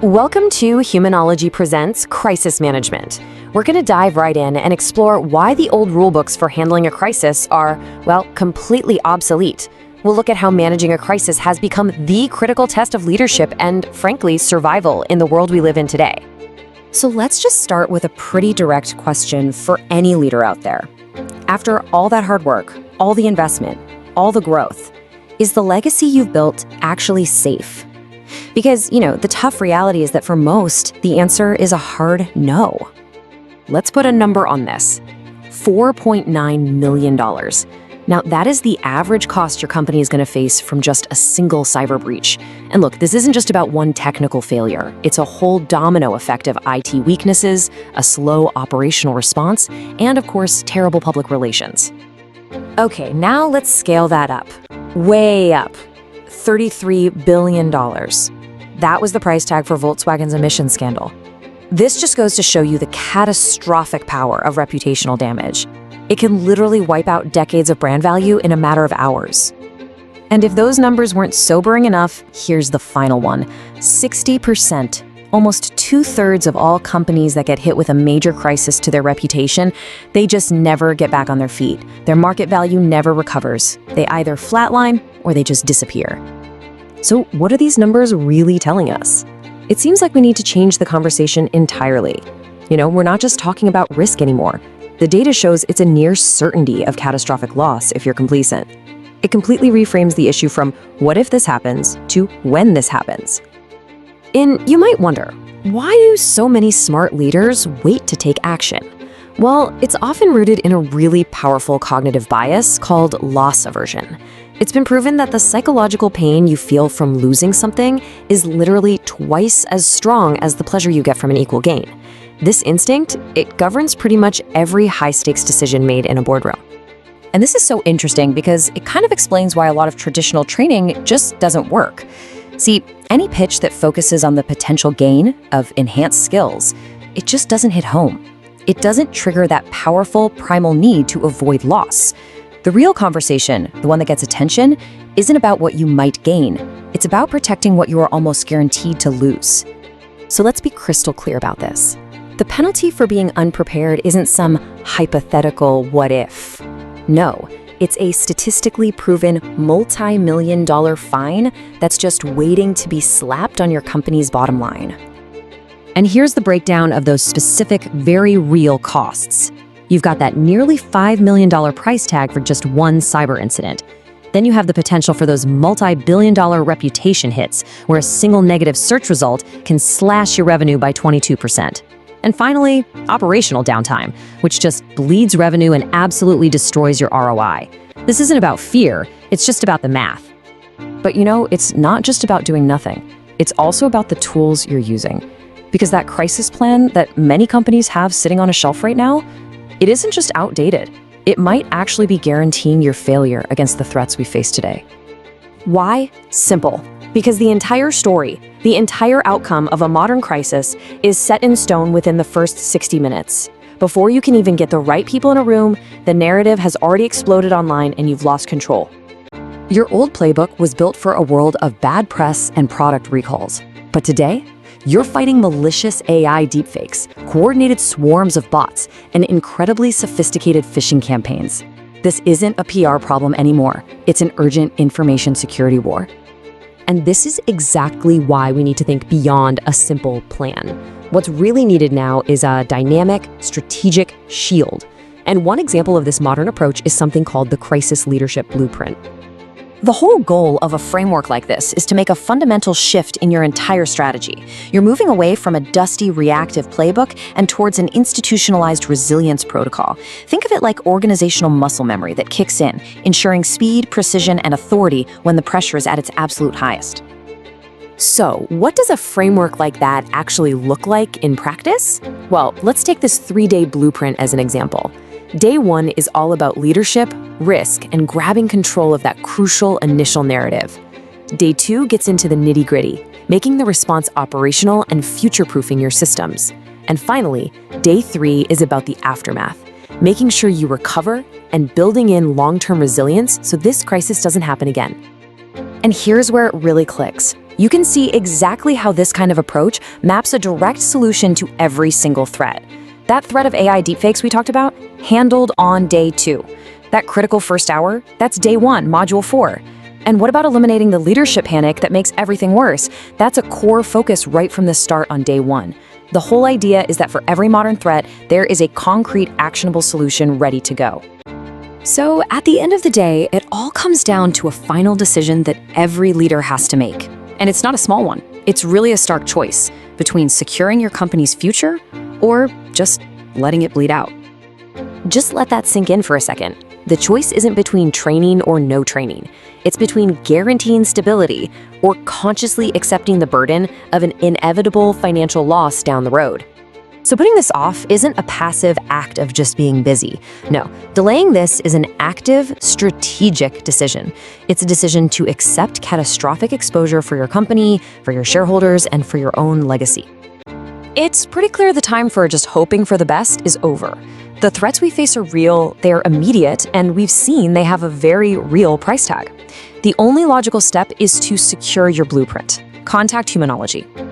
Welcome to Humanology Presents Crisis Management. We're going to dive right in and explore why the old rulebooks for handling a crisis are, well, completely obsolete. We'll look at how managing a crisis has become the critical test of leadership and, frankly, survival in the world we live in today. So let's just start with a pretty direct question for any leader out there. After all that hard work, all the investment, all the growth, is the legacy you've built actually safe? Because, the tough reality is that for most, the answer is a hard no. Let's put a number on this. $4.9 million. Now, that is the average cost your company is going to face from just a single cyber breach. And look, this isn't just about one technical failure. It's a whole domino effect of IT weaknesses, a slow operational response, and of course, terrible public relations. Okay, now let's scale that up. Way up. $33 billion. That was the price tag for Volkswagen's emissions scandal. This just goes to show you the catastrophic power of reputational damage. It can literally wipe out decades of brand value in a matter of hours. And if those numbers weren't sobering enough, here's the final one. 60%, almost 2/3 of all companies that get hit with a major crisis to their reputation, they just never get back on their feet. Their market value never recovers. They either flatline or they just disappear. So what are these numbers really telling us? It seems like we need to change the conversation entirely. We're not just talking about risk anymore. The data shows it's a near certainty of catastrophic loss if you're complacent. It completely reframes the issue from what if this happens to when this happens. And you might wonder, why do so many smart leaders wait to take action? Well, it's often rooted in a really powerful cognitive bias called loss aversion. It's been proven that the psychological pain you feel from losing something is literally twice as strong as the pleasure you get from an equal gain. This instinct, it governs pretty much every high-stakes decision made in a boardroom. And this is so interesting because it kind of explains why a lot of traditional training just doesn't work. See, any pitch that focuses on the potential gain of enhanced skills, it just doesn't hit home. It doesn't trigger that powerful primal need to avoid loss. The real conversation, the one that gets attention, isn't about what you might gain. It's about protecting what you are almost guaranteed to lose. So let's be crystal clear about this. The penalty for being unprepared isn't some hypothetical what if. No, it's a statistically proven multi-million-dollar fine that's just waiting to be slapped on your company's bottom line. And here's the breakdown of those specific, very real costs. You've got that nearly $5 million price tag for just one cyber incident. Then you have the potential for those multi-billion-dollar reputation hits, where a single negative search result can slash your revenue by 22%. And finally, operational downtime, which just bleeds revenue and absolutely destroys your ROI. This isn't about fear, it's just about the math. But it's not just about doing nothing. It's also about the tools you're using. Because that crisis plan that many companies have sitting on a shelf right now, it isn't just outdated. It might actually be guaranteeing your failure against the threats we face today. Why? Simple. Because the entire story, the entire outcome of a modern crisis is set in stone within the first 60 minutes. Before you can even get the right people in a room, the narrative has already exploded online and you've lost control. Your old playbook was built for a world of bad press and product recalls. But today, you're fighting malicious AI deepfakes, coordinated swarms of bots, and incredibly sophisticated phishing campaigns. This isn't a PR problem anymore. It's an urgent information security war. And this is exactly why we need to think beyond a simple plan. What's really needed now is a dynamic, strategic shield. And one example of this modern approach is something called the Crisis Leadership Blueprint. The whole goal of a framework like this is to make a fundamental shift in your entire strategy. You're moving away from a dusty, reactive playbook and towards an institutionalized resilience protocol. Think of it like organizational muscle memory that kicks in, ensuring speed, precision, and authority when the pressure is at its absolute highest. So, what does a framework like that actually look like in practice? Well, let's take this 3-day blueprint as an example. Day 1 is all about leadership, risk, and grabbing control of that crucial initial narrative. Day 2 gets into the nitty-gritty, making the response operational and future-proofing your systems. And finally, Day 3 is about the aftermath, making sure you recover and building in long-term resilience so this crisis doesn't happen again. And here's where it really clicks. You can see exactly how this kind of approach maps a direct solution to every single threat. That threat of AI deepfakes we talked about, handled on day 2. That critical first hour, that's day 1, module 4. And what about eliminating the leadership panic that makes everything worse? That's a core focus right from the start on day 1. The whole idea is that for every modern threat, there is a concrete, actionable solution ready to go. So at the end of the day, it all comes down to a final decision that every leader has to make. And it's not a small one. It's really a stark choice between securing your company's future or just letting it bleed out. Just let that sink in for a second. The choice isn't between training or no training. It's between guaranteeing stability or consciously accepting the burden of an inevitable financial loss down the road. So putting this off isn't a passive act of just being busy. No, delaying this is an active, strategic decision. It's a decision to accept catastrophic exposure for your company, for your shareholders, and for your own legacy. It's pretty clear the time for just hoping for the best is over. The threats we face are real, they're immediate, and we've seen they have a very real price tag. The only logical step is to secure your blueprint. Contact Humanology.